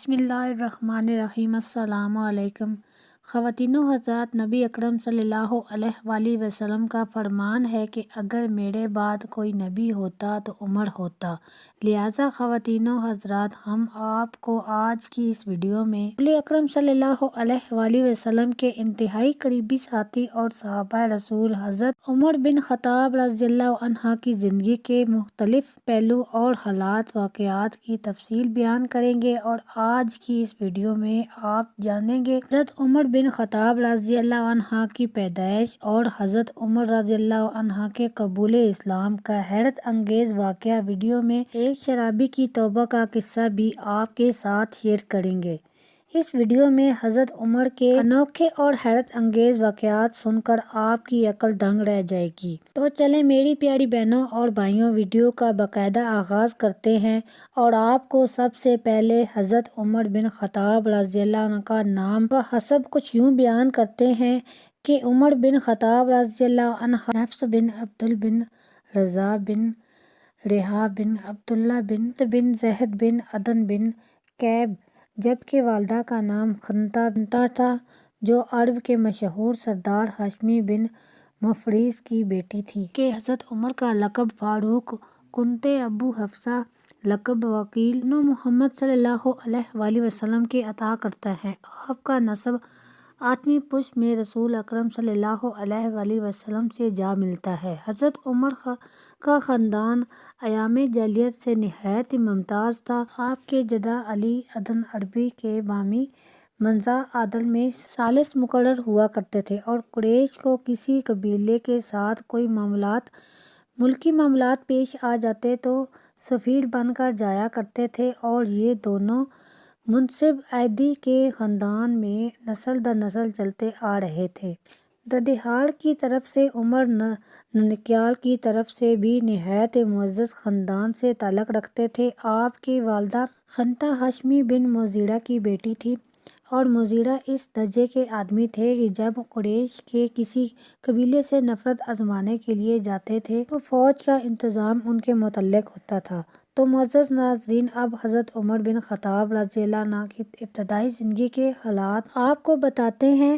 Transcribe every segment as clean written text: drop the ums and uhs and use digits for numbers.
بسم اللہ الرحمن الرحیم۔ السلام علیکم خواتین و حضرات، نبی اکرم صلی اللہ علیہ وآلہ وسلم کا فرمان ہے کہ اگر میرے بعد کوئی نبی ہوتا تو عمر ہوتا۔ لہٰذا خواتین و حضرات، ہم آپ کو آج کی اس ویڈیو میں نبی اکرم صلی اللہ علیہ وآلہ وسلم کے انتہائی قریبی ساتھی اور صحابہ رسول حضرت عمر بن خطاب رضی اللہ عنہ کی زندگی کے مختلف پہلو اور حالات واقعات کی تفصیل بیان کریں گے، اور آج کی اس ویڈیو میں آپ جانیں گے حضرت عمر بن خطاب رضی اللہ عنہ کی پیدائش اور حضرت عمر رضی اللہ عنہ کے قبول اسلام کا حیرت انگیز واقعہ۔ ویڈیو میں ایک شرابی کی توبہ کا قصہ بھی آپ کے ساتھ شیئر کریں گے۔ اس ویڈیو میں حضرت عمر کے انوکھے اور حیرت انگیز واقعات سن کر آپ کی عقل دنگ رہ جائے گی۔ تو چلیں میری پیاری بہنوں اور بھائیوں، ویڈیو کا باقاعدہ آغاز کرتے ہیں، اور آپ کو سب سے پہلے حضرت عمر بن خطاب رضی اللہ عنہ کا نام و حسب کچھ یوں بیان کرتے ہیں کہ عمر بن خطاب رضی اللہ عنہ نفس بن عبدل بن رضا بن ریحہ بن عبداللہ بن زید بن عدن بن کعب، جبکہ والدہ کا نام خنتہ تھا، جو عرب کے مشہور سردار ہاشمی بن محفوظ کی بیٹی تھی۔ کہ حضرت عمر کا لقب فاروق، کنتے ابو حفصہ لقب وکیل، دونوں محمد صلی اللہ علیہ وآلہ وسلم کے عطا کرتا ہے۔ آپ کا نسب 8ویں پشت میں رسول اکرم صلی اللہ علیہ وآلہ وسلم سے جا ملتا ہے۔ حضرت عمر کا خاندان ایام جاہلیت سے نہایت ہی ممتاز تھا۔ آپ کے جدہ علی عدن عربی کے بامی منزا عادل میں ثالث مقرر ہوا کرتے تھے، اور قریش کو کسی قبیلے کے ساتھ کوئی ملکی معاملات پیش آ جاتے تو سفیر بن کر جایا کرتے تھے، اور یہ دونوں منصب ایدی کے خاندان میں نسل در نسل چلتے آ رہے تھے۔ ددھیال کی طرف سے عمر ننکیال کی طرف سے بھی نہایت معزز خاندان سے تعلق رکھتے تھے۔ آپ کی والدہ خنتہ ہاشمی بن مغیرہ کی بیٹی تھی، اور مغیرہ اس درجے کے آدمی تھے کہ جب قریش کے کسی قبیلے سے نفرت آزمانے کے لیے جاتے تھے تو فوج کا انتظام ان کے متعلق ہوتا تھا۔ تو معزز ناظرین، اب حضرت عمر بن خطاب رضی اللہ عنہ کی ابتدائی زندگی کے حالات آپ کو بتاتے ہیں۔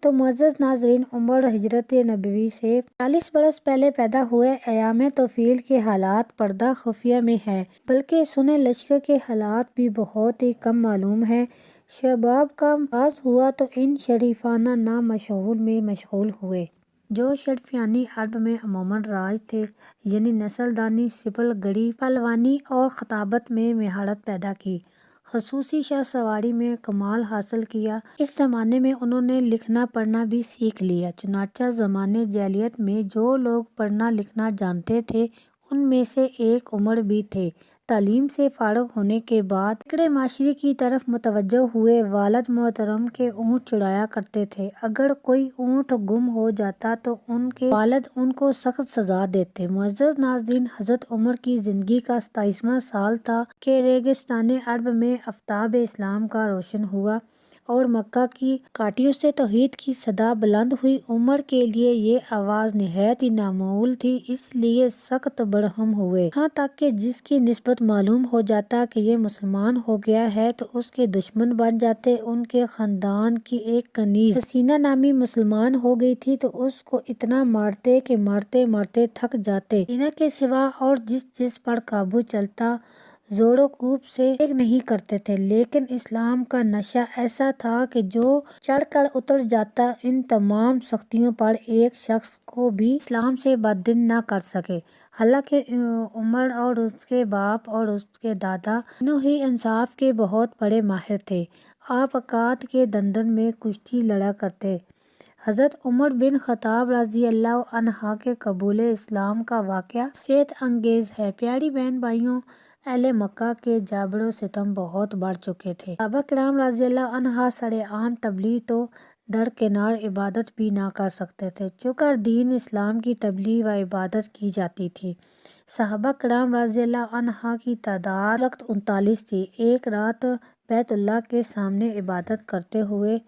تو معزز ناظرین، عمر ہجرت نبوی سے 40 برس پہلے پیدا ہوئے۔ ایام طفیل کے حالات پردہ خفیہ میں ہیں، بلکہ سنِ لشکر کے حالات بھی بہت ہی کم معلوم ہیں۔ شباب کا آغاز ہوا تو ان شریفانہ نام مشغول میں مشغول ہوئے جو شرفیانی عرب میں عموماً رائج تھے، یعنی نسل دانی، سپل گری، پہلوانی اور خطابت میں مہارت پیدا کی، خصوصی شاہ سواری میں کمال حاصل کیا۔ اس زمانے میں انہوں نے لکھنا پڑھنا بھی سیکھ لیا۔ چنانچہ زمانِ جاہلیت میں جو لوگ پڑھنا لکھنا جانتے تھے ان میں سے ایک عمر بھی تھے۔ تعلیم سے فارغ ہونے کے بعد فکرِ معاشرے کی طرف متوجہ ہوئے۔ والد محترم کے اونٹ چرایا کرتے تھے۔ اگر کوئی اونٹ گم ہو جاتا تو ان کے والد ان کو سخت سزا دیتے۔ معزز ناظرین، حضرت عمر کی زندگی کا 27واں سال تھا کہ ریگستانِ عرب میں آفتاب اسلام کا روشن ہوا اور مکہ کی گھاٹیوں سے توحید کی صدا بلند ہوئی۔ عمر کے لیے یہ آواز نہایت ہی نامعقول تھی، اس لیے سخت برہم ہوئے، یہاں تک کہ جس کی نسبت معلوم ہو جاتا کہ یہ مسلمان ہو گیا ہے تو اس کے دشمن بن جاتے۔ ان کے خاندان کی ایک کنیز حسینہ نامی مسلمان ہو گئی تھی تو اس کو اتنا مارتے کہ مارتے مارتے تھک جاتے۔ حسینہ کے سوا اور جس پر قابو چلتا زور و کوب سے دیکھ نہیں کرتے تھے، لیکن اسلام کا نشہ ایسا تھا کہ جو چڑھ کر اتر جاتا ان تمام سختیوں پر ایک شخص کو بھی اسلام سے بددن نہ کر سکے۔ حالانکہ عمر اور اس کے باپ اور اس کے دادا تینوں ہی انصاف کے بہت بڑے ماہر تھے۔ آپ عقاد کے دندن میں کشتی لڑا کرتے۔ حضرت عمر بن خطاب رضی اللہ عنہ کے قبول اسلام کا واقعہ حیرت انگیز ہے۔ پیاری بہن بھائیوں، اہل مکہ کے جبر و ستم بہت بڑھ چکے تھے۔ صحابہ کرام رضی اللہ عنہ سرعام تبلیغ تو درکنار عبادت بھی نہ کر سکتے تھے، چونکہ دین اسلام کی تبلیغ و عبادت کی جاتی تھی۔ صحابہ کرام رضی اللہ عنہ کی تعداد اس وقت 39 تھی۔ ایک رات بیت اللہ کے سامنے عبادت کرتے ہوئے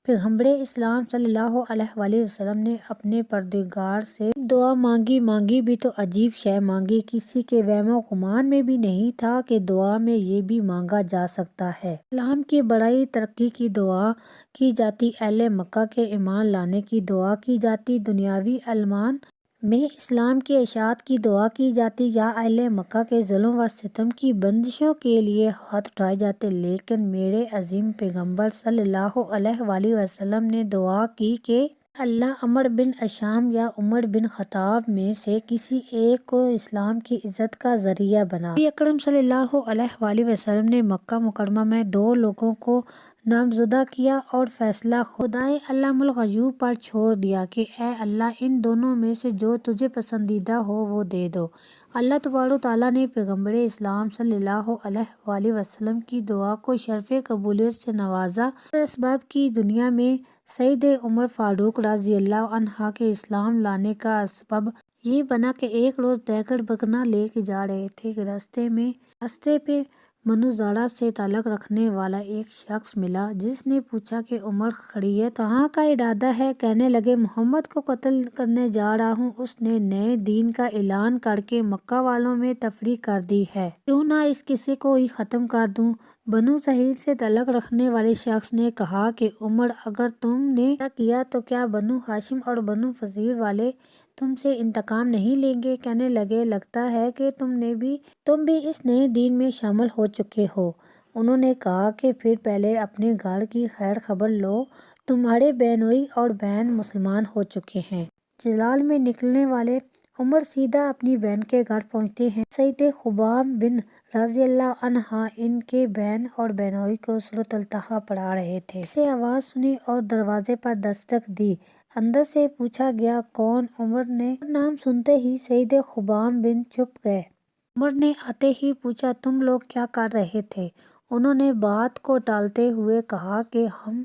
پیغمبر اسلام صلی اللہ علیہ وآلہ وسلم نے اپنے پروردگار سے دعا مانگی بھی تو عجیب شے مانگی، کسی کے وہم و گمان میں بھی نہیں تھا کہ دعا میں یہ بھی مانگا جا سکتا ہے۔ اسلام کی بڑائی ترقی کی دعا کی جاتی، اہل مکہ کے ایمان لانے کی دعا کی جاتی، دنیاوی المال میں اسلام کی اشاعت کی دعا کی جاتی، یا اہل مکہ کے ظلم و ستم کی بندشوں کے لیے ہاتھ اٹھائے جاتے، لیکن میرے عظیم پیغمبر صلی اللہ علیہ وآلہ وسلم نے دعا کی کہ اللہ عمرو بن ہشام یا عمر بن خطاب میں سے کسی ایک کو اسلام کی عزت کا ذریعہ بنا۔ نبی اکرم صلی اللہ علیہ وآلہ وسلم نے مکہ مکرمہ میں 2 لوگوں کو نامزدہ کیا اور فیصلہ خدائے علام الغیوب پر چھوڑ دیا کہ اے اللہ ان دونوں میں سے جو تجھے پسندیدہ ہو وہ دے دو۔ اللہ تبارک و تعالیٰ نے پیغمبر اسلام صلی اللہ علیہ وآلہ وسلم کی دعا کو شرف قبولیت سے نوازا اور اسباب کی دنیا میں سید عمر فاروق رضی اللہ عنہ کے اسلام لانے کا سبب یہ بنا کہ ایک روز دیگر بگنا لے کے جا رہے تھے کہ راستے پہ بنو زرع سے تعلق رکھنے والا ایک شخص ملا، جس نے پوچھا کہ عمر خیریت، کہاں کا ارادہ ہے؟ کہنے لگے محمد کو قتل کرنے جا رہا ہوں، اس نے نئے دین کا اعلان کر کے مکہ والوں میں تفریق کر دی ہے، کیوں نہ اس قصے کو ہی ختم کر دوں۔ بنو سہیل سے تعلق رکھنے والے شخص نے کہا کہ عمر اگر تم نے ایسا کیا تو کیا بنو ہاشم اور بنو فزیر والے تم سے انتقام نہیں لیں گے؟ کہنے لگے لگتا ہے کہ تم بھی اس نئے دین میں شامل ہو چکے ہو۔ انہوں نے کہا کہ پھر پہلے اپنے گھر کی خیر خبر لو، تمہارے بہنوئی اور بہن مسلمان ہو چکے ہیں۔ جلال میں نکلنے والے عمر سیدھا اپنی بہن کے گھر پہنچتے ہیں۔ سید خباب بن رضی اللہ عنہ ان کے بہن اور بہنوئی کو سورۃ الطحا پڑھا رہے تھے۔ اسے آواز سنی اور دروازے پر دستک دی۔ اندر سے پوچھا گیا کون؟ عمر نے نام سنتے ہی سید خباب بن چھپ گئے۔ عمر نے آتے ہی پوچھا تم لوگ کیا کر رہے تھے؟ انہوں نے بات کو ٹالتے ہوئے کہا کہ ہم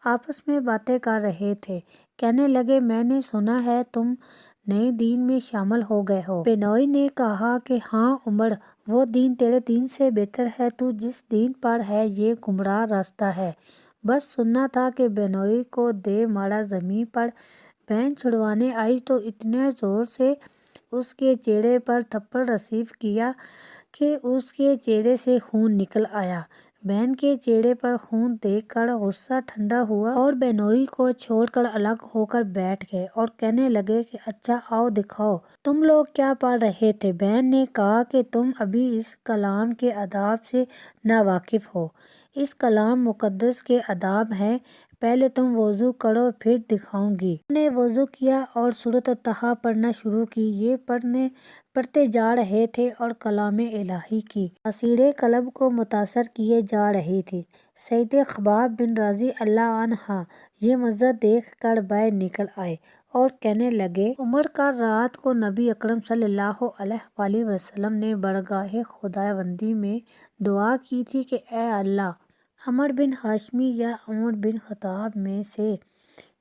آپس میں باتیں کر رہے تھے۔ کہنے لگے میں نے سنا ہے تم نئے دین میں شامل ہو گئے ہو۔ بہنوئی نے کہا کہ ہاں عمر، وہ دین تیرے دین سے بہتر ہے، تو جس دین پر ہے یہ گمراہ راستہ ہے۔ بس سننا تھا کہ بہنوئی کو دے مارا۔ زمین پر بہن چھڑوانے آئی تو اتنے زور سے اس کے چہرے پر تھپڑ رسیو کیا کہ اس کے چہرے سے خون نکل آیا۔ بہن کے چہرے پر خون دیکھ کر غصہ ٹھنڈا ہوا اور بہنوئی کو چھوڑ کر الگ ہو کر بیٹھ گئے اور کہنے لگے کہ اچھا آؤ دکھاؤ تم لوگ کیا پڑھ رہے تھے۔ بہن نے کہا کہ تم ابھی اس کلام کے آداب سے ناواقف ہو، اس کلام مقدس کے آداب ہیں، پہلے تم وضو کرو پھر دکھاؤں گی۔ انہوں نے وضو کیا اور سورۃ الطحا پڑھنا شروع کی۔ یہ پڑھتے جا رہے تھے اور کلام الہی کی تاثیر قلب کو متاثر کیے جا رہی تھی۔ سید خباب بن رضی اللہ عنہ یہ منظر دیکھ کر باہر نکل آئے اور کہنے لگے عمر کا رات کو نبی اکرم صلی اللہ علیہ وآلہ وسلم نے بارگاہ خداوندی میں دعا کی تھی کہ اے اللہ عمرو بن ہاشمی یا عمر بن خطاب میں سے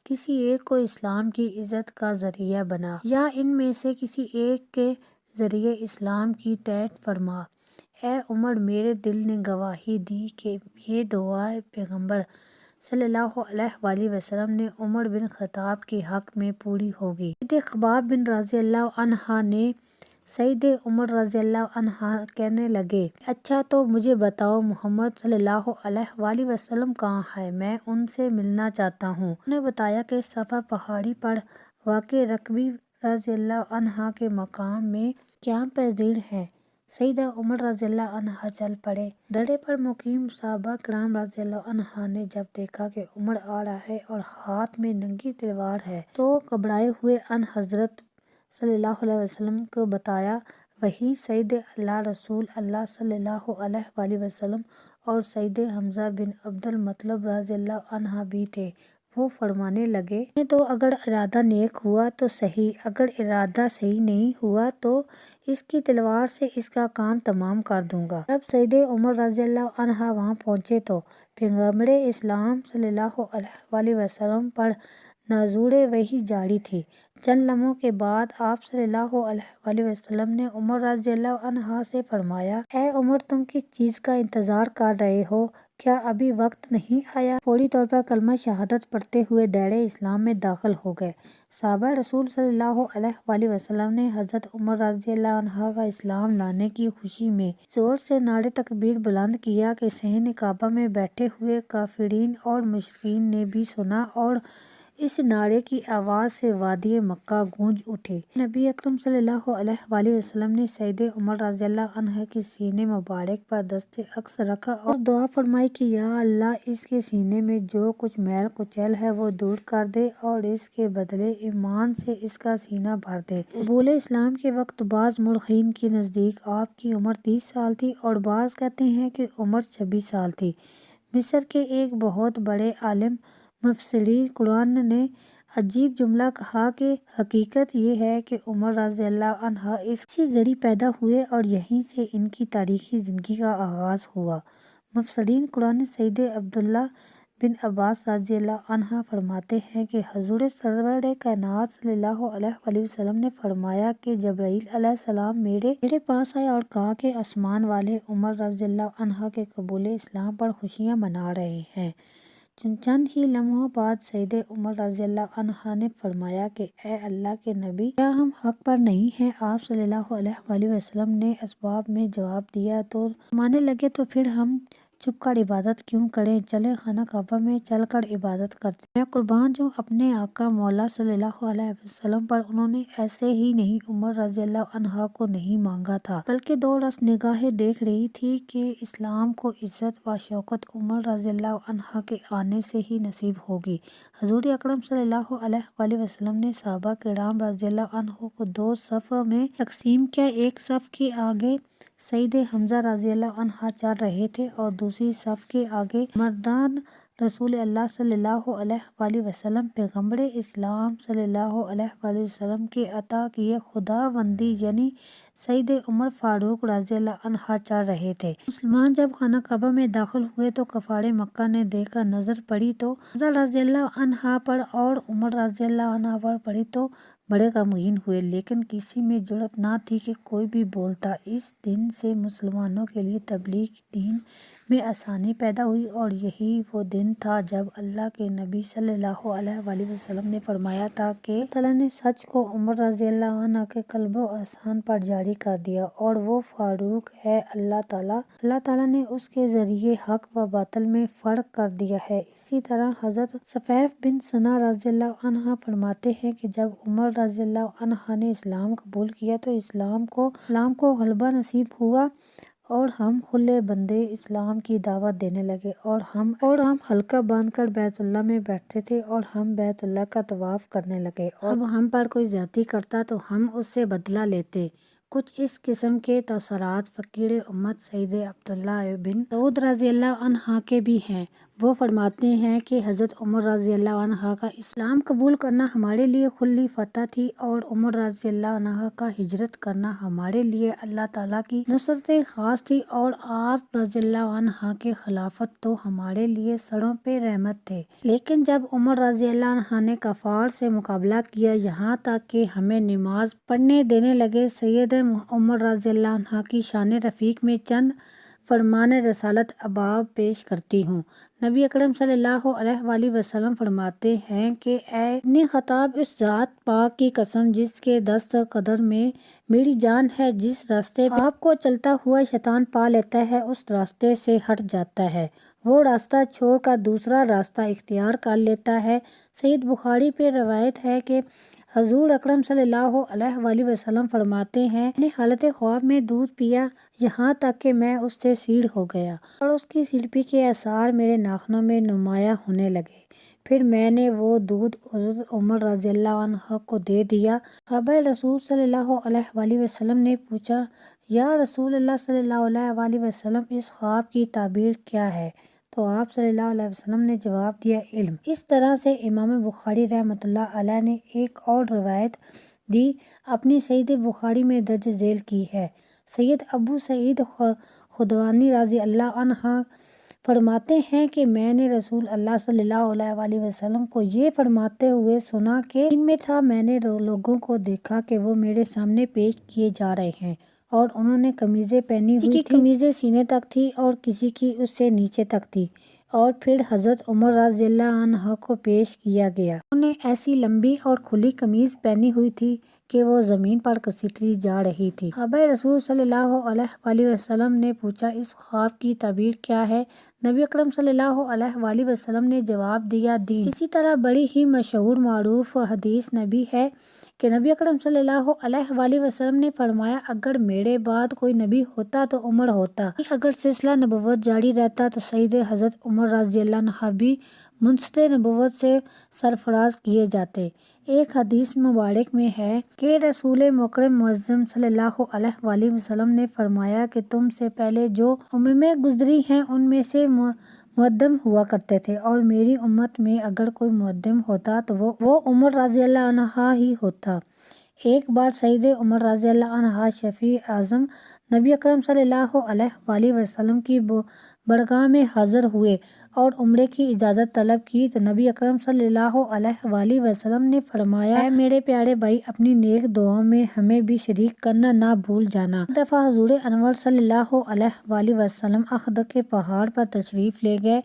کسی ایک کو اسلام کی عزت کا ذریعہ بنا، یا ان میں سے کسی ایک کے ذریعے اسلام کی تائید فرما۔ اے عمر، میرے دل نے گواہی دی کہ یہ دعا پیغمبر صلی اللہ علیہ وآلہ وسلم نے عمر بن خطاب کے حق میں پوری ہوگی۔ سید خباب بن رضی اللہ عنہ نے سید عمر رضی اللہ عنہ کہنے لگے اچھا تو مجھے بتاؤ محمد صلی اللہ علیہ وآلہ وسلم کہاں ہے؟ میں ان سے ملنا چاہتا ہوں۔ انہوں نے بتایا کہ صفا پہاڑی پر واقع رکبی رضی اللہ عنہ کے مقام میں قیام پذیر ہیں۔ سیدہ عمر رضی اللہ عنہ چل پڑے۔ درے پر مقیم صحابہ کرام رضی اللہ عنہ نے جب دیکھا کہ عمر آ رہا ہے اور ہاتھ میں ننگی تلوار ہے تو گھبرائے ہوئے ان حضرت صلی اللہ علیہ وسلم کو بتایا۔ وہی سید اللہ رسول اللہ صلی اللہ علیہ وآلہ وسلم اور سید حمزہ بن عبد المطلب رضی اللہ عنہ بھی تھے۔ وہ فرمانے لگے تو اگر ارادہ نیک ہوا تو صحیح، اگر ارادہ صحیح نہیں ہوا تو اس کی تلوار سے اس کا کام تمام کر دوں گا۔ جب سید عمر رضی اللہ عنہ وہاں پہنچے تو پیغمبر اسلام صلی اللہ علیہ وآلہ وسلم پر نزول وحی جاری تھی۔ چند لمحوں کے بعد آپ صلی اللہ علیہ وآلہ وسلم نے عمر رضی اللہ عنہ سے فرمایا اے عمر، تم کس چیز کا انتظار کر رہے ہو؟ کیا ابھی وقت نہیں آیا؟ فوری طور پر کلمہ شہادت پڑھتے ہوئے دائرۂ اسلام میں داخل ہو گئے۔ صحابہ رسول صلی اللہ علیہ وآلہ وسلم نے حضرت عمر رضی اللہ عنہ کا اسلام لانے کی خوشی میں زور سے نعرہ تکبیر بلند کیا کہ صحن کعبہ میں بیٹھے ہوئے کافرین اور مشرکین نے بھی سنا، اور اس نعرے کی آواز سے وادی مکہ گونج اٹھے۔ نبی اکرم صلی اللہ علیہ وآلہ وسلم نے سید عمر رضی اللہ عنہ کے سینے مبارک پر دست اقص رکھا اور دعا فرمائی کہ یا اللہ اس کے سینے میں جو کچھ میل کچیل ہے وہ دور کر دے اور اس کے بدلے ایمان سے اس کا سینہ بھر دے۔ قبول اسلام کے وقت بعض مورخین کے نزدیک آپ کی عمر 30 سال تھی اور بعض کہتے ہیں کہ عمر 26 سال تھی۔ مصر کے ایک بہت بڑے عالم مفسرین قرآن نے عجیب جملہ کہا کہ حقیقت یہ ہے کہ عمر رضی اللہ عنہ اسی گھڑی پیدا ہوئے اور یہیں سے ان کی تاریخی زندگی کا آغاز ہوا۔ مفسرین قرآن سید عبداللہ بن عباس رضی اللہ عنہ فرماتے ہیں کہ حضور سرور کائنات صلی اللہ علیہ وآلہ وسلم نے فرمایا کہ جبرائیل علیہ السلام میرے پاس آئے اور کہا کہ آسمان والے عمر رضی اللہ عنہ کے قبول اسلام پر خوشیاں منا رہے ہیں۔ چند ہی لمحوں بعد سید عمر رضی اللہ عنہ نے فرمایا کہ اے اللہ کے نبی، کیا ہم حق پر نہیں ہیں؟ آپ صلی اللہ علیہ وآلہ وسلم نے اسباب میں جواب دیا تو فرمانے لگے تو پھر ہم چھپ کر عبادت کیوں کریں؟ چلیں خانہ کعبہ میں چل کر عبادت کرتے ہیں۔ میں قربان جاؤں اپنے آقا مولا صلی اللہ علیہ وسلم پر، انہوں نے ایسے ہی نہیں عمر رضی اللہ عنہ کو نہیں مانگا تھا، بلکہ دو رس نگاہیں دیکھ رہی تھی کہ اسلام کو عزت و شوکت عمر رضی اللہ عنہ کے آنے سے ہی نصیب ہوگی۔ حضور اکرم صلی اللہ علیہ وآلہ وسلم نے صحابہ کرام رضی اللہ عنہ کو دو صف میں تقسیم کیا۔ ایک صف کے آگے سید حمزہ رضی اللہ عنہ چل رہے تھے اور دوسری صف کے آگے مردان رسول اللہ صلی اللہ علیہ وآلہ وسلم پیغمبر اسلام صلی اللہ علیہ وآلہ وسلم کے عطا کیے خداوندی یعنی سید عمر فاروق رضی اللہ عنہ چل رہے تھے۔ مسلمان جب خانہ کعبہ میں داخل ہوئے تو کفار مکہ نے دیکھا، نظر پڑی تو حمزہ رضی اللہ عنہ پر اور عمر رضی اللہ عنہ پر پڑی تو بڑے غمگین ہوئے، لیکن کسی میں جرأت نہ تھی کہ کوئی بھی بولتا۔ اس دن سے مسلمانوں کے لیے تبلیغ دین میں آسانی پیدا ہوئی، اور یہی وہ دن تھا جب اللہ کے نبی صلی اللہ علیہ وآلہ وسلم نے فرمایا تھا کہ اللہ تعالیٰ نے سچ کو عمر رضی اللہ عنہ کے قلب و اذہان پر جاری کر دیا اور وہ فاروق ہے۔ اللہ تعالیٰ نے اس کے ذریعے حق و باطل میں فرق کر دیا ہے۔ اسی طرح حضرت صفیف بن ثنا رضی اللہ عنہ فرماتے ہیں کہ جب عمر رضی اللہ عنہ نے اسلام قبول کیا تو اسلام کو غلبہ نصیب ہوا اور ہم کھلے بندے اسلام کی دعوت دینے لگے، اور ہم حلقہ باندھ کر بیت اللہ میں بیٹھتے تھے اور ہم بیت اللہ کا طواف کرنے لگے، اور اب ہم پر کوئی زیادتی کرتا تو ہم اس سے بدلہ لیتے۔ کچھ اس قسم کے تاثرات فقیر امت سید عبداللہ بن مسعود رضی اللہ عنہ کے بھی ہیں۔ وہ فرماتے ہیں کہ حضرت عمر رضی اللہ عنہ کا اسلام قبول کرنا ہمارے لیے کھلی فتح تھی، اور عمر رضی اللہ عنہ کا ہجرت کرنا ہمارے لیے اللہ تعالیٰ کی نصرت خاص تھی، اور آپ رضی اللہ عنہ کے خلافت تو ہمارے لیے سروں پہ رحمت تھے۔ لیکن جب عمر رضی اللہ عنہ نے کفار سے مقابلہ کیا یہاں تک کہ ہمیں نماز پڑھنے دینے لگے، سید عمر رضی اللہ عنہ کی شان رفیق میں چند فرمان رسالت اباب پیش کرتی ہوں۔ نبی اکرم صلی اللہ علیہ وآلہ وسلم فرماتے ہیں کہ اے ابن خطاب، اس ذات پاک کی قسم جس کے دست قدر میں میری جان ہے، جس راستے پہ آپ کو چلتا ہوا شیطان پا لیتا ہے اس راستے سے ہٹ جاتا ہے، وہ راستہ چھوڑ کر دوسرا راستہ اختیار کر لیتا ہے۔ صحیح بخاری پہ روایت ہے کہ حضور اکرم صلی اللہ علیہ وآلہ وسلم فرماتے ہیں، میں نے حالت خواب میں دودھ پیا یہاں تک کہ میں اس سے سیڑھ ہو گیا اور اس کی سیڑپی کے آثار میرے ناخنوں میں نمایاں ہونے لگے، پھر میں نے وہ دودھ حضرت عمر رضی اللہ عنہ کو دے دیا۔ صحابہ رسول صلی اللہ علیہ وآلہ وسلم نے پوچھا، یا رسول اللہ صلی اللہ علیہ وآلہ وسلم، اس خواب کی تعبیر کیا ہے؟ تو آپ صلی اللہ علیہ وسلم نے جواب دیا، علم۔ اس طرح سے امام بخاری رحمۃ اللہ علیہ نے ایک اور روایت دی، اپنی صحیح بخاری میں درج ذیل کی ہے۔ سید ابو سعید خدوانی رضی اللہ عنہ فرماتے ہیں کہ میں نے رسول اللہ صلی اللہ علیہ وآلہ وسلم کو یہ فرماتے ہوئے سنا کہ ان میں تھا، میں نے لوگوں کو دیکھا کہ وہ میرے سامنے پیش کیے جا رہے ہیں اور انہوں نے قمیضیں پہنی ہوئی تھی، کسی کی قمیضیں سینے تک تھی اور کسی کی اس سے نیچے تک تھی، اور پھر حضرت عمر رضی اللہ عنہ کو پیش کیا گیا۔ انہوں نے ایسی لمبی اور کھلی قمیض پہنی ہوئی تھی کہ وہ زمین پر گھسیٹی جا رہی تھی۔ صحابہ رسول صلی اللہ علیہ وآلہ وسلم نے پوچھا، اس خواب کی تعبیر کیا ہے؟ نبی اکرم صلی اللہ علیہ وآلہ وسلم نے جواب دیا، دین۔ اسی طرح بڑی ہی مشہور معروف حدیث نبی ہے کہ نبی اکرم صلی اللہ علیہ وآلہ وسلم نے فرمایا، اگر میرے بعد کوئی نبی ہوتا تو عمر ہوتا، اگر سلسلہ نبوت جاری رہتا تو سید حضرت عمر رضی اللہ عنہ بھی منصب نبوت سے سرفراز کیے جاتے۔ ایک حدیث مبارک میں ہے کہ رسول مکرم معظم صلی اللہ علیہ وآلہ وسلم نے فرمایا کہ تم سے پہلے جو اممیں گزری ہیں ان میں سے مقدم ہوا کرتے تھے، اور میری امت میں اگر کوئی مقدم ہوتا تو وہ عمر رضی اللہ عنہ ہی ہوتا۔ ایک بار سید عمر رضی اللہ عنہ شفیع اعظم نبی اکرم صلی اللہ علیہ وآلہ وسلم کی بارگاہ میں حاضر ہوئے اور عمرے کی اجازت طلب کی تو نبی اکرم صلی اللہ علیہ وآلہ وسلم نے فرمایا، اے میرے پیارے بھائی، اپنی نیک دعاؤں میں ہمیں بھی شریک کرنا نہ بھول جانا۔ ایک دفعہ حضور انور صلی اللہ علیہ وآلہ وسلم احد کے پہاڑ پر تشریف لے گئے۔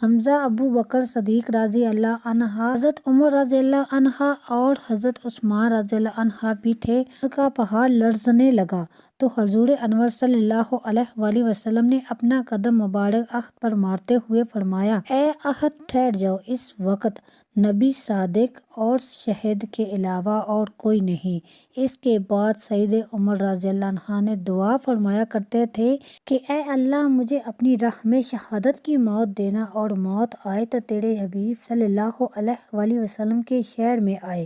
حمزہ، ابو بکر صدیق رضی اللہ عنہ، حضرت عمر رضی اللہ عنہ اور حضرت عثمان رضی اللہ عنہ بھی تھے۔ احد کا پہاڑ لرزنے لگا تو حضور انور صلی اللہ علیہ وآلہ وسلم نے اپنا قدم مبارک احد پر مارتے ہوئے فرمایا، اے احد ٹھہر جاؤ، اس وقت نبی صادق اور شہید کے علاوہ اور کوئی نہیں۔ اس کے بعد سید عمر رضی اللہ عنہ نے دعا فرمایا کرتے تھے کہ اے اللہ، مجھے اپنی راہ میں شہادت کی موت دینا، اور موت آئے تو تیرے حبیب صلی اللہ علیہ وآلہ وسلم کے شہر میں آئے۔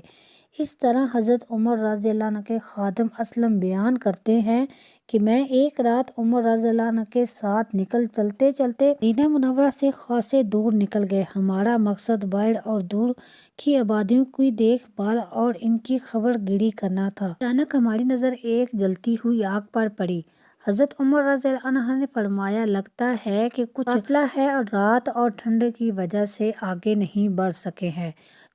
اس طرح حضرت عمر رضی اللہ عنہ کے خادم اسلم بیان کرتے ہیں کہ میں ایک رات عمر رضی اللہ عنہ کے ساتھ چلتے چلتے مدینہ منورہ سے خاصے دور نکل گئے۔ ہمارا مقصد باہر اور دور کی آبادیوں کی دیکھ بھال اور ان کی خبر گیری کرنا تھا۔ اچانک ہماری نظر ایک جلتی ہوئی آگ پر پڑی۔ حضرت عمر رضی اللہ عنہ نے فرمایا، لگتا ہے کہ کچھ قافلہ ہے اور رات اور ٹھنڈ کی وجہ سے آگے نہیں بڑھ سکے ہیں،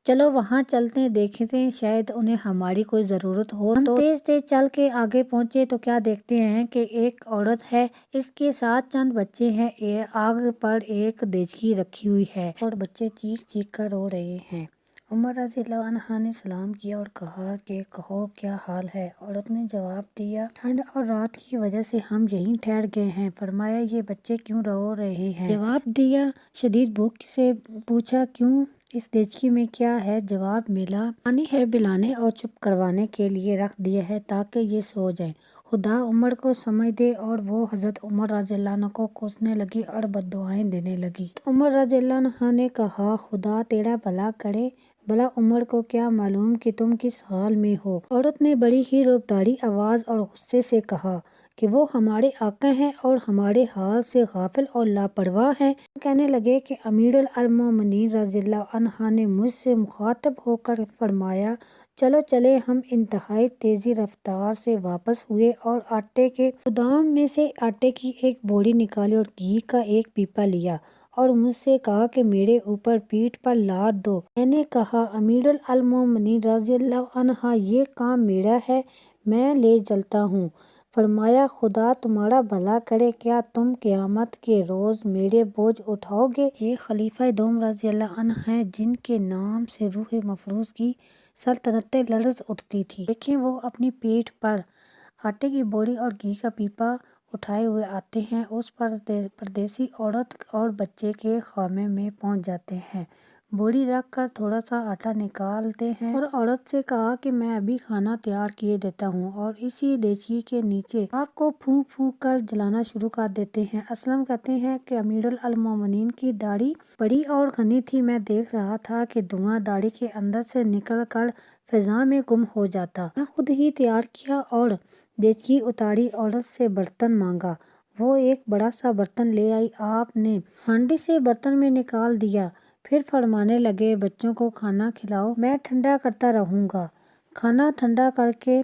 چلو وہاں چلتے ہیں، دیکھتے ہیں شاید انہیں ہماری کوئی ضرورت ہو تو۔ تیز تیز چل کے آگے پہنچے تو کیا دیکھتے ہیں کہ ایک عورت ہے، اس کے ساتھ چند بچے ہیں، آگ پر ایک دیچکی رکھی ہوئی ہے اور بچے چیخ چیخ کر رو رہے ہیں۔ عمر رضی اللہ عنہ نے سلام کیا اور کہا کہ کہو کیا حال ہے؟ عورت نے جواب دیا، ٹھنڈ اور رات کی وجہ سے ہم یہیں ٹھہر گئے ہیں۔ فرمایا، یہ بچے کیوں رو رہے ہیں؟ جواب دیا، شدید بھوک سے۔ پوچھا، کیوں؟ اس دیچکی میں کیا ہے؟ جواب ملا، پانی ہے، پلانے اور چپ کروانے کے لیے رکھ دیا ہے تاکہ یہ سو جائیں۔ خدا عمر کو سمجھ دے۔ اور وہ حضرت عمر رضی اللہ عنہ کو کوسنے لگی اور بددعائیں دینے لگی۔ عمر رضی اللہ عنہ نے کہا، خدا تیرا بھلا کرے، بھلا عمر کو کیا معلوم کہ تم کس حال میں ہو؟ عورت نے بڑی ہی رعبداری آواز اور غصے سے کہا کہ وہ ہمارے آقا ہیں اور ہمارے حال سے غافل اور لاپرواہ ہیں۔ کہنے لگے کہ امیر المومنین رضی اللہ عنہ نے مجھ سے مخاطب ہو کر فرمایا، چلو چلے۔ ہم انتہائی تیزی رفتار سے واپس ہوئے اور آٹے کے گودام میں سے آٹے کی ایک بوری نکالی اور گھی کا ایک پیپا لیا اور مجھ سے کہا کہ میرے اوپر پیٹھ پر لاد دو۔ میں نے کہا، امیر المومنین رضی اللہ عنہ، یہ کام میرا ہے، میں لے چلتا ہوں۔ فرمایا، خدا تمہارا بھلا کرے، کیا تم قیامت کے روز میرے بوجھ اٹھاؤ گے؟ یہ خلیفہ دوم رضی اللہ عنہ ہیں جن کے نام سے روح مفروض کی سلطنتیں لرز اٹھتی تھی۔ دیکھیں، وہ اپنی پیٹھ پر آٹے کی بوری اور گھی کا پیپا اٹھائے ہوئے آتے ہیں۔ اس پردیسی عورت اور بچے کے خیمے میں پہنچ جاتے ہیں، بوری رکھ کر تھوڑا سا آٹا نکالتے ہیں اور عورت سے کہا کہ میں ابھی کھانا تیار کیے دیتا ہوں، اور اسی دیچکی کے نیچے آگ کو پھونک پھونک کر جلانا شروع کر دیتے ہیں۔ اسلم کہتے ہیں کہ امیر المومنین کی داڑھی بڑی اور گھنی تھی، میں دیکھ رہا تھا کہ دھواں داڑھی کے اندر سے نکل کر فضا میں گم ہو جاتا۔ میں خود ہی تیار کیا اور دیچکی اتاری، عورت سے برتن مانگا، وہ ایک بڑا سا برتن لے آئی۔ آپ نے ہانڈی سے برتن میں نکال دیا، پھر فرمانے لگے، بچوں کو کھانا کھلاؤ، میں ٹھنڈا کرتا رہوں گا۔ کھانا ٹھنڈا کر کے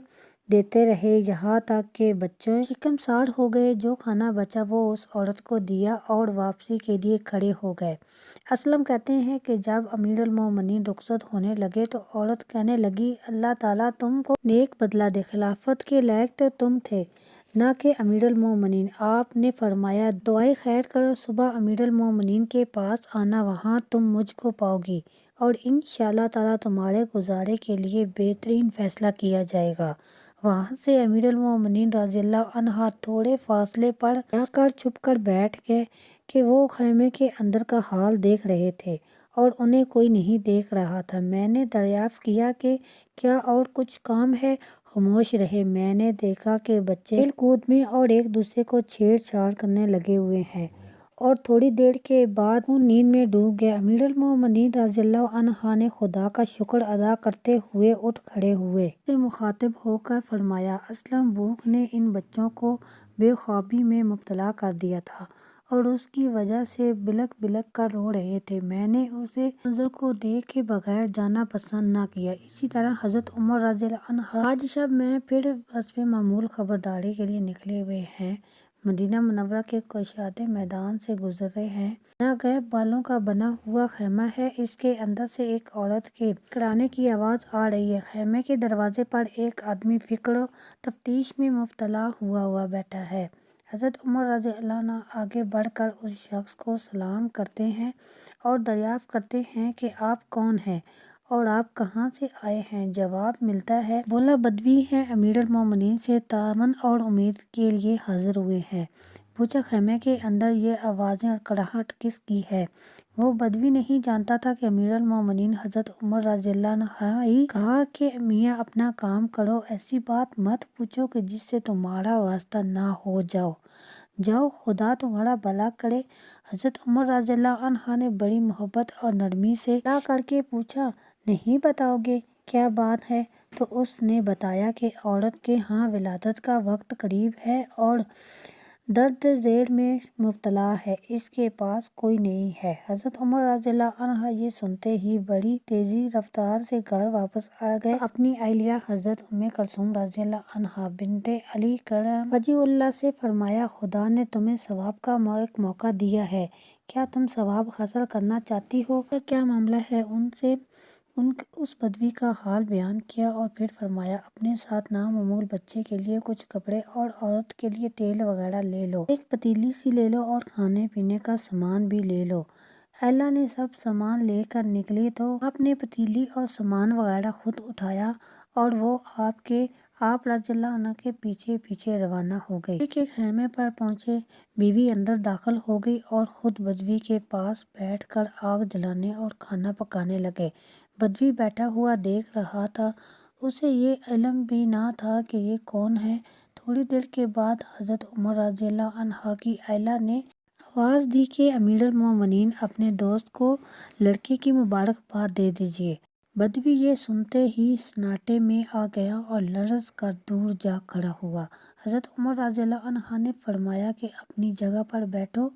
دیتے رہے یہاں تک کہ بچے شکمسار ہو گئے۔ جو کھانا بچا وہ اس عورت کو دیا اور واپسی کے لیے کھڑے ہو گئے۔ اسلم کہتے ہیں کہ جب امیر المومنین رخصت ہونے لگے تو عورت کہنے لگی، اللہ تعالیٰ تم کو نیک بدلہ دے، خلافت کے لائق تو تم تھے، نہ کہ امیر المومنین۔ آپ نے فرمایا دعائے خیر کرو، صبح امیر المومنین کے پاس آنا، وہاں تم مجھ کو پاؤ گی اور انشاءاللہ تعالیٰ تمہارے گزارے کے لیے بہترین فیصلہ کیا جائے گا۔ وہاں سے امیر المومنین رضی اللہ عنہ تھوڑے فاصلے پر جا کر چھپ کر بیٹھ گئے کہ وہ خیمے کے اندر کا حال دیکھ رہے تھے اور انہیں کوئی نہیں دیکھ رہا تھا۔ میں نے دریافت کیا کہ کیا اور کچھ کام ہے؟ خاموش رہے۔ میں نے دیکھا کہ بچے کھیل کود میں اور ایک دوسرے کو چھیڑ چھاڑ کرنے لگے ہوئے ہیں اور تھوڑی دیر کے بعد وہ نیند میں ڈوب گئے۔ امیر المومنین رضی اللہ عنہ نے خدا کا شکر ادا کرتے ہوئے اٹھ کھڑے ہوئے۔ سے مخاطب ہو کر فرمایا، اسلم بھوک نے ان بچوں کو بے خوابی میں مبتلا کر دیا تھا اور اس کی وجہ سے بلک بلک کر رو رہے تھے۔ میں نے اسے منظر کو دیکھے بغیر جانا پسند نہ کیا۔ اسی طرح حضرت عمر رضی اللہ عنہ آج شب میں پھر حسب معمول خبرداری کے لیے نکلے ہوئے ہیں۔ مدینہ منورہ کے کشادہ میدان سے گزر رہے ہیں۔ ناگہاں بالوں کا بنا ہوا خیمہ ہے، اس کے اندر سے ایک عورت کے کڑانے کی آواز آ رہی ہے۔ خیمے کے دروازے پر ایک آدمی فکر و تفتیش میں مبتلا ہوا بیٹھا ہے۔ حضرت عمر رضی اللہ عنہ آگے بڑھ کر اس شخص کو سلام کرتے ہیں اور دریافت کرتے ہیں کہ آپ کون ہیں اور آپ کہاں سے آئے ہیں؟ جواب ملتا ہے، بولا بدوی ہیں، امیر المومنین سے تعاون اور امید کے لیے حاضر ہوئے ہیں۔ پوچھا خیمے کے اندر یہ آوازیں اور کڑاہٹ کس کی ہے؟ وہ بدوی نہیں جانتا تھا کہ امیر المومنین حضرت عمر رضی اللہ عنہ ہی کہا کہ میاں اپنا کام کرو، ایسی بات مت پوچھو کہ جس سے تمہارا واسطہ نہ ہو، جاؤ خدا تمہارا بھلا کرے۔ حضرت عمر رضی اللہ عنہ نے بڑی محبت اور نرمی سے اطلاع کر کے پوچھا، نہیں بتاؤ گے کیا بات ہے؟ تو اس نے بتایا کہ عورت کے ہاں ولادت کا وقت قریب ہے اور درد ذیل میں مبتلا ہے، اس کے پاس کوئی نہیں ہے۔ حضرت عمر رضی اللہ عنہ یہ سنتے ہی بڑی تیزی رفتار سے گھر واپس آ گئے۔ اپنی اہلیہ حضرت کلثوم رضی اللہ عنہا بنت علی کرم وجہ اللہ سے فرمایا، خدا نے تمہیں ثواب کا ایک موقع دیا ہے، کیا تم ثواب حاصل کرنا چاہتی ہو؟ کیا معاملہ ہے؟ ان سے اس بدوی کا حال بیان کیا اور پھر فرمایا، اپنے ساتھ نامعلوم بچے کے لیے کچھ کپڑے اور عورت کے لیے تیل وغیرہ لے لو، ایک پتیلی سی لے لو اور کھانے پینے کا سامان بھی لے لو۔ اہلیہ نے سب سامان لے کر نکلی تو آپ نے پتیلی اور سامان وغیرہ خود اٹھایا اور وہ آپ رضی اللہ عنہ کے پیچھے پیچھے روانہ ہو گئی۔ بدوی کے خیمے پر پہنچے، بیوی اندر داخل ہو گئی اور خود بدوی کے پاس بیٹھ کر آگ جلانے اور کھانا پکانے لگے۔ بدوی بیٹھا ہوا دیکھ رہا تھا، اسے یہ علم بھی نہ تھا کہ یہ کون ہے۔ تھوڑی دیر کے بعد حضرت عمر رضی اللہ عنہ کی اہلیہ نے آواز دی کہ امیر المومنین، اپنے دوست کو لڑکے کی مبارکباد دے دیجیے۔ بدوی یہ سنتے ہی سناٹے میں آ گیا اور لرز کر دور جا کھڑا ہوا۔ حضرت عمر رضی اللہ عنہ نے فرمایا کہ اپنی جگہ پر بیٹھو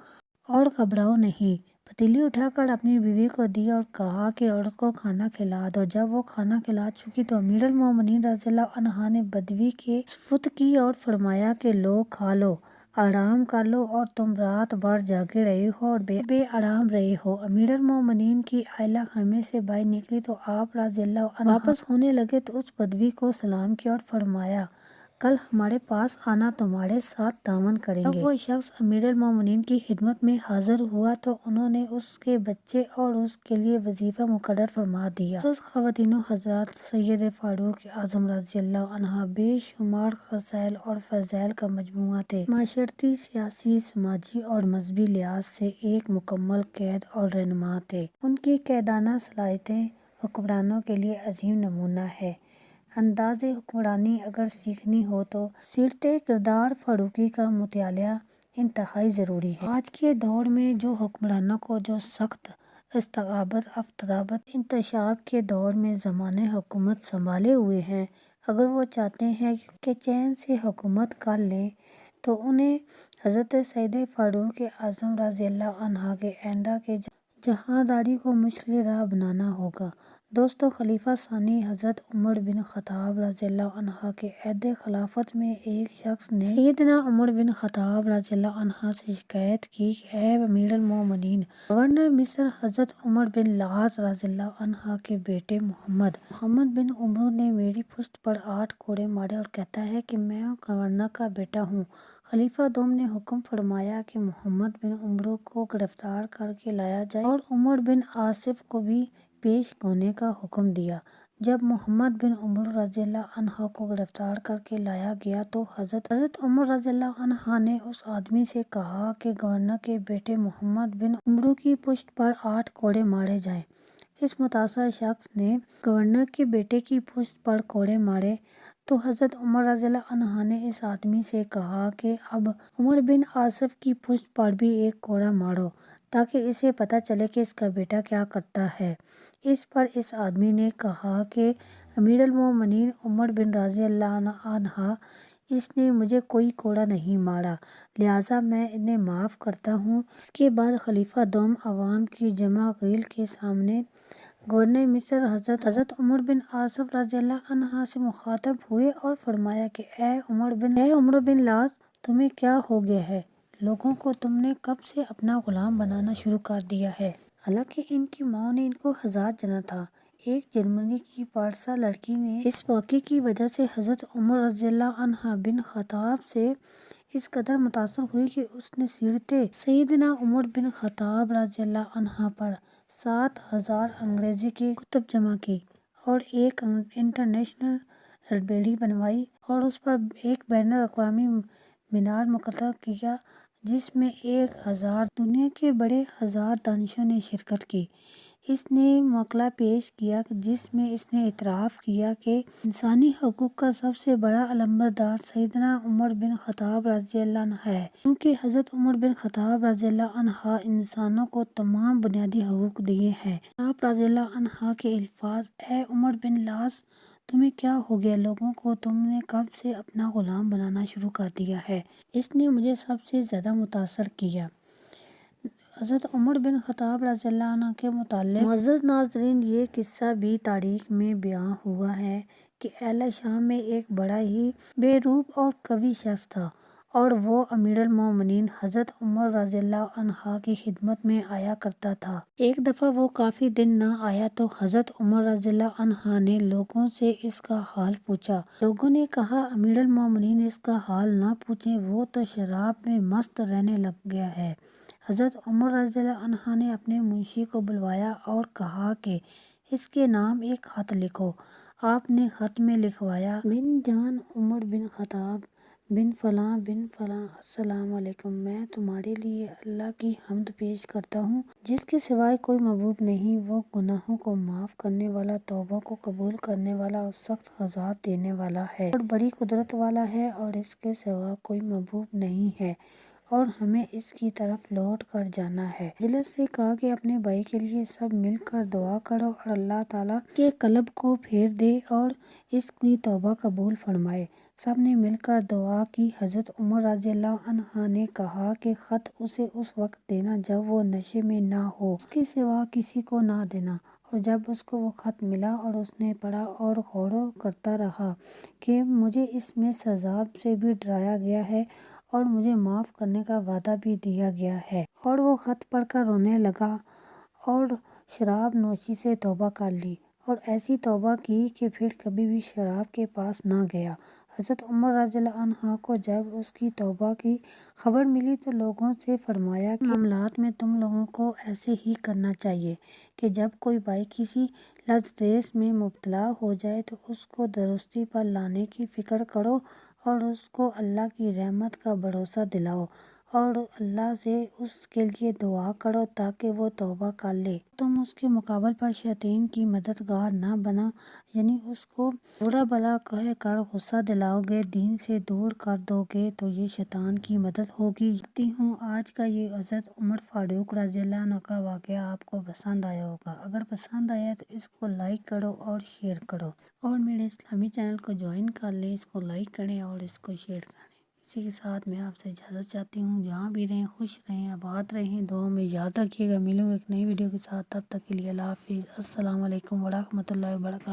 اور گھبراؤ نہیں۔ پتیلی اٹھا کر اپنی بیوی کو دی اور کہا کہ عورت کو کھانا کھلا دو۔ جب وہ کھانا کھلا چکی تو امیر المومنین رضی اللہ عنہ نے بدوی کے سپرد کی اور فرمایا کہ لو کھا لو، آرام کر لو، اور تم رات بھر جاگے رہے ہو اور بے آرام رہے ہو۔ امیر المومنین کی اہلیہ خیمے سے باہر نکلی تو آپ رضی اللہ عنہ واپس ہونے لگے تو اس بدوی کو سلام کیا اور فرمایا، کل ہمارے پاس آنا، تمہارے ساتھ تعاون کریں گے۔ جب وہ شخص امیر المومنین کی خدمت میں حاضر ہوا تو انہوں نے اس کے بچے اور اس کے لیے وظیفہ مقرر فرما دیا۔ خواتین و حضرات، سید فاروق اعظم رضی اللہ عنہ بے شمار خصائل اور فضائل کا مجموعہ تھے۔ معاشرتی، سیاسی، سماجی اور مذہبی لحاظ سے ایک مکمل قائد اور رہنما تھے۔ ان کی قائدانہ صلاحیتیں حکمرانوں کے لیے عظیم نمونہ ہیں۔ انداز حکمرانی اگر سیکھنی ہو تو سیرت کردار فاروقی کا مطالعہ انتہائی ضروری ہے۔ آج کے دور میں جو حکمرانوں کو جو سخت استبداد، افتادت، انتشاب کے دور میں زمانۂ حکومت سنبھالے ہوئے ہیں، اگر وہ چاہتے ہیں کہ چین سے حکومت کر لیں تو انہیں حضرت سید فاروق اعظم رضی اللہ عنہ کے آئندہ کے جہانداری کو مشکل راہ بنانا ہوگا۔ دوستو، خلیفہ ثانی حضرت عمر بن خطاب رضی اللہ عنہ کے عہد خلافت میں ایک شخص نے سیدنا عمر بن خطاب رضی اللہ عنہ سے شکایت کی کہ اے امیر المومنین، گورنر مصر حضرت عمر بن العاص رضی اللہ عنہ کے بیٹے محمد بن عمرو نے میری پشت پر 8 کوڑے مارے اور کہتا ہے کہ میں گورنر کا بیٹا ہوں۔ خلیفہ دوم نے حکم فرمایا کہ محمد بن عمرو کو گرفتار کر کے لایا جائے اور عمر بن آصف کو بھی پیش ہونے کا حکم دیا۔ جب محمد بن عمرو رضی اللہ عنہ کو گرفتار کر کے لایا گیا تو حضرت عمر رضی اللہ عنہ نے اس آدمی سے کہا کہ گورنر کے بیٹے محمد بن عمرو کی پشت پر 8 کوڑے مارے جائیں۔ اس متاثرہ شخص نے گورنر کے بیٹے کی پشت پر کوڑے مارے تو حضرت عمر رضی اللہ عنہ نے اس آدمی سے کہا کہ اب عمر بن آصف کی پشت پر بھی 1 کوڑا مارو تاکہ اسے پتہ چلے کہ اس کا بیٹا کیا کرتا ہے۔ اس پر اس آدمی نے کہا کہ امیر المومنین عمر بن رضی اللہ عنہ، اس نے مجھے کوئی کوڑا نہیں مارا، لہٰذا میں انہیں معاف کرتا ہوں۔ اس کے بعد خلیفہ دوم عوام کی جمع غیل کے سامنے گورنر مصر حضرت عمر بن آصف رضی اللہ عنہ سے مخاطب ہوئے اور فرمایا کہ اے عمر بن العاص، تمہیں کیا ہو گیا ہے؟ لوگوں کو تم نے کب سے اپنا غلام بنانا شروع کر دیا ہے؟ حالانکہ ان کی ماں نے ان کو آزاد جنا تھا۔ ایک جرمنی کی پارسا لڑکی نے اس واقعے کی وجہ سے حضرت عمر رضی اللہ عنہ بن خطاب سے اس قدر متاثر ہوئی کہ اس نے سیرت سیدنا عمر بن خطاب رضی اللہ عنہ پر 7000 انگریزی کی کتب جمع کی اور ایک انٹرنیشنل لائبریری بنوائی اور اس پر ایک بین الاقوامی مینار مقرر کیا جس میں 1000 دنیا کے بڑے دانشوروں نے شرکت کی۔ اس نے مقالہ پیش کیا جس میں اس نے اعتراف کیا کہ انسانی حقوق کا سب سے بڑا علمبردار سیدنا عمر بن خطاب رضی اللہ عنہ ہے، کیونکہ حضرت عمر بن خطاب رضی اللہ عنہ انسانوں کو تمام بنیادی حقوق دیے ہیں۔ آپ رضی اللہ عنہ کے الفاظ، اے عمر بن العاص، تمہیں کیا ہو گیا؟ لوگوں کو تم نے کب سے اپنا غلام بنانا شروع کر دیا ہے؟ اس نے مجھے سب سے زیادہ متاثر کیا۔ حضرت عمر بن خطاب رضی اللہ عنہ کے متعلق معزز ناظرین، یہ قصہ بھی تاریخ میں بیان ہوا ہے کہ اہل شام میں ایک بڑا ہی بے روپ اور قوی شخص تھا اور وہ امیر المومنین حضرت عمر رضی اللہ عنہ کی خدمت میں آیا کرتا تھا۔ ایک دفعہ وہ کافی دن نہ آیا تو حضرت عمر رضی اللہ عنہ نے لوگوں سے اس کا حال پوچھا۔ لوگوں نے کہا، امیر المومنین اس کا حال نہ پوچھیں، وہ تو شراب میں مست رہنے لگ گیا ہے۔ حضرت عمر رضی اللہ عنہ نے اپنے منشی کو بلوایا اور کہا کہ اس کے نام ایک خط لکھو۔ آپ نے خط میں لکھوایا، بن جان عمر بن خطاب بن فلاں بن فلاں، السلام علیکم، میں تمہارے لیے اللہ کی حمد پیش کرتا ہوں جس کے سوائے کوئی معبود نہیں۔ وہ گناہوں کو معاف کرنے والا، توبہ کو قبول کرنے والا اور سخت عذاب دینے والا ہے اور بڑی قدرت والا ہے، اور اس کے سوا کوئی معبود نہیں ہے اور ہمیں اس کی طرف لوٹ کر جانا ہے۔ مجلس سے کہا کہ اپنے بھائی کے لیے سب مل کر دعا کرو اور اللہ تعالیٰ کے قلب کو پھیر دے اور اس کی توبہ قبول فرمائے۔ سب نے مل کر دعا کی۔ حضرت عمر رضی اللہ عنہ نے کہا کہ خط اسے اس وقت دینا جب وہ نشے میں نہ ہو، اس کے سوا کسی کو نہ دینا۔ اور جب اس کو وہ خط ملا اور اس نے پڑھا اور غور کرتا رہا کہ مجھے اس میں سزا سے بھی ڈرایا گیا ہے اور مجھے معاف کرنے کا وعدہ بھی دیا گیا ہے، اور وہ خط پڑھ کر رونے لگا اور شراب نوشی سے توبہ کر لی اور ایسی توبہ کی کہ پھر کبھی بھی شراب کے پاس نہ گیا۔ حضرت عمر رضی اللہ عنہ کو جب اس کی توبہ کی خبر ملی تو لوگوں سے فرمایا کہ معاملات میں تم لوگوں کو ایسے ہی کرنا چاہیے کہ جب کوئی بھائی کسی لذیذ میں مبتلا ہو جائے تو اس کو درستی پر لانے کی فکر کرو اور اس کو اللہ کی رحمت کا بھروسہ دلاؤ اور اللہ سے اس کے لیے دعا کرو تاکہ وہ توبہ کر لے۔ تم اس کے مقابل پر شیطان کی مددگار نہ بنو، یعنی اس کو برا بھلا کہہ کر غصہ دلاؤ گے، دین سے دور کر دو گے تو یہ شیطان کی مدد ہوگی۔ کرتی ہوں آج کا یہ حضرت عمر فاروق رضی اللہ عنہ کا واقعہ آپ کو پسند آیا ہوگا۔ اگر پسند آیا تو اس کو لائک کرو اور شیئر کرو، اور میرے اسلامی چینل کو جوائن کر لیں، اس کو لائک کریں اور اس کو شیئر کریں۔ اسی کے ساتھ میں آپ سے اجازت چاہتی ہوں، جہاں بھی رہیں خوش رہیں، آباد رہیں، دعاؤں میں یاد رکھیے گا۔ ملوں گا ایک نئی ویڈیو کے ساتھ، تب تک کے لیے اللہ حافظ۔ السلام علیکم ورحمۃ اللہ وبرکاتہ۔